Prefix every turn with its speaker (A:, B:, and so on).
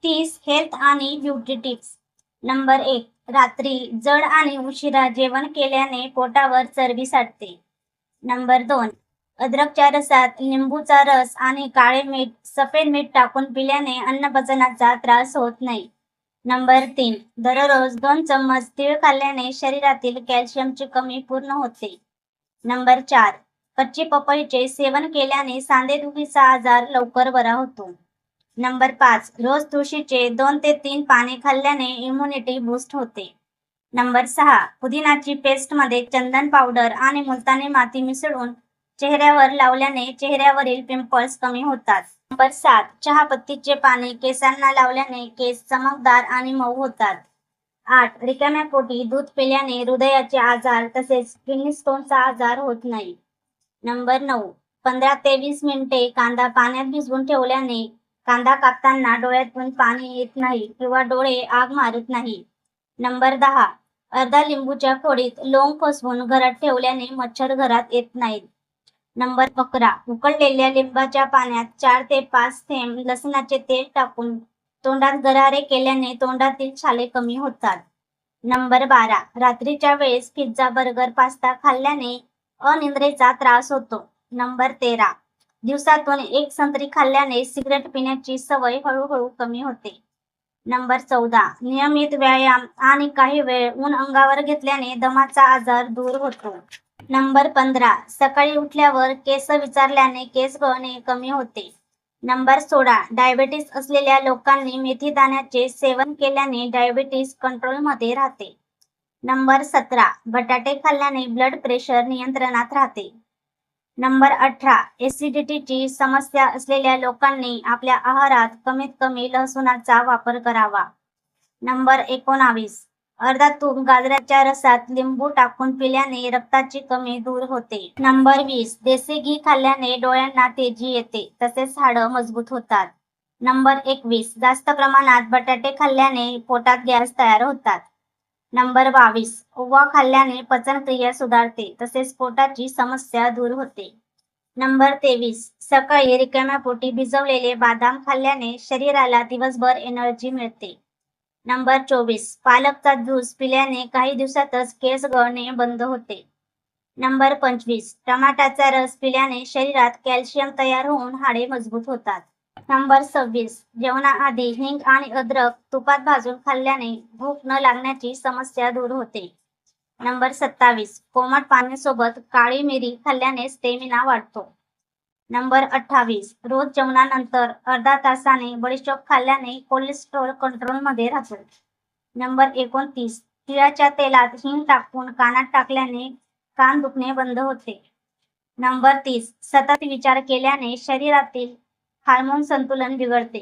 A: 30 health आणि beauty tips. Number 1. रात्री जड आणि उशिरा जेवण केल्याने पोटावर चरबी साठते. नंबर 2. अद्रकच्या रसात लिंबूचा रस आणि काळे मीठ, सफेद मीठ टाकून पिल्याने अन्नपचनाचा त्रास होत नाही. नंबर 3. दररोज 2 चम्मच तीळ खाल्ल्याने शरीरातील कॅल्शियमची कमी पूर्ण होते. नंबर 4. कच्ची पपईचे सेवन केल्याने सांधेदुखीचा आजार लवकर बरा होतो. नंबर 5. रोज तुळशीचे 2 ते 3 पाने खाल्ल्याने इम्युनिटी बूस्ट होते. नंबर 6. पुदिनाची पेस्टमध्ये चंदन पावडर आणि मुलतानी माती मिसळून चेहऱ्यावर लावल्याने चेहऱ्यावरील पिंपल्स कमी होतात. नंबर 7. चहापत्तीचे पाने केसांना लावल्याने केस चमकदार आणि मऊ होतात. 8. रिकाम्या पोटी दूध पिल्याने हृदयाचे आजार तसेच किडनी स्टोनचा आजार होत नाही. नंबर 9. 15 ते 20 मिनिटे कांदा पाण्यात भिजवून ठेवल्याने कांदा कापताना डोळ्यातून पाणी येत नाही किंवा डोळे आग मारत नाही. नंबर 10. अर्धा लिंबूच्या फोडीत लोंग फसवून घरात ठेवल्याने मच्छर घरात येत नाहीत. नंबर 11. उकळलेल्या लिंबाच्या पाण्यात 4 ते 5 थेंब लसणाचे तेल टाकून तोंडात गरारे केल्याने तोंडातील छाले कमी होतात. नंबर 12. रात्रीच्या वेळेस पिझ्झा, बर्गर, पास्ता खाल्ल्याने अनिद्रेचा त्रास होतो. नंबर 13. दिवसातून 1 संत्री खाल्ल्याने सिगरेट पिण्याची सवय हळूहळू कमी होते. नंबर 14. नियमित व्यायाम आणि काही वेळ ऊन अंगावर घेतल्याने दमाचा आजार दूर होतो. नंबर 15. सकाळी उठल्यावर केस विचारल्याने केस गळणे कमी होते. नंबर 16. डायबेटीस असलेल्या लोकांनी मेथी दाण्याचे सेवन केल्याने डायबेटीस कंट्रोलमध्ये राहते. नंबर 17. बटाटे खाल्ल्याने ब्लड प्रेशर नियंत्रणात राहते. नंबर 18. ऍसिडिटीची समस्या असलेल्या लोकांनी आपल्या आहारात कमीत कमी लसूणाचा वापर करावा. नंबर 19. अर्धा तूप गाजराच्या रसात लिंबू टाकून पिल्याने रक्ताची कमी दूर होते. नंबर 20. देशी घी खाल्ल्याने डोळ्यांना तेजी येते तसेच हाडं मजबूत होतात. नंबर 21. जास्त प्रमाणात बटाटे खाल्ल्याने पोटात गॅस तयार होतात. नंबर 22. ओवा खाल्ल्याने पचनक्रिया सुधारते तसेच पोटाची समस्या दूर होते. नंबर 23. सकाळी रिकाम्या पोटी भिजवलेले बदाम खाल्ल्याने शरीराला दिवसभर एनर्जी मिळते. नंबर 24. पालकचा ज्यूस पिल्याने काही दिवसातच केस गळणे बंद होते. नंबर 25. टमाटाचा रस पिल्याने शरीरात कॅल्शियम तयार होऊन हाडे मजबूत होतात. नंबर 26. जेवणाआधी हिंग आणि अद्रक तुपात भाजून खाल्ल्याने भूक न लागण्याची समस्या दूर होते. नंबर 27. कोमट पाण्यासोबत काळी मिरी खाल्ल्याने स्टॅमिना वाढतो. नंबर 28. रोज जेवणानंतर अर्धा तासाने बडीशोप खाल्ल्याने कोलेस्टेरॉल कंट्रोलमध्ये राहतो. नंबर 29. तिळाच्या तेलात हिंग टाकून कानात टाकल्याने कान दुखणे बंद होते. नंबर 30. सतत विचार केल्याने शरीरातील हार्मोन संतुलन बिघडते.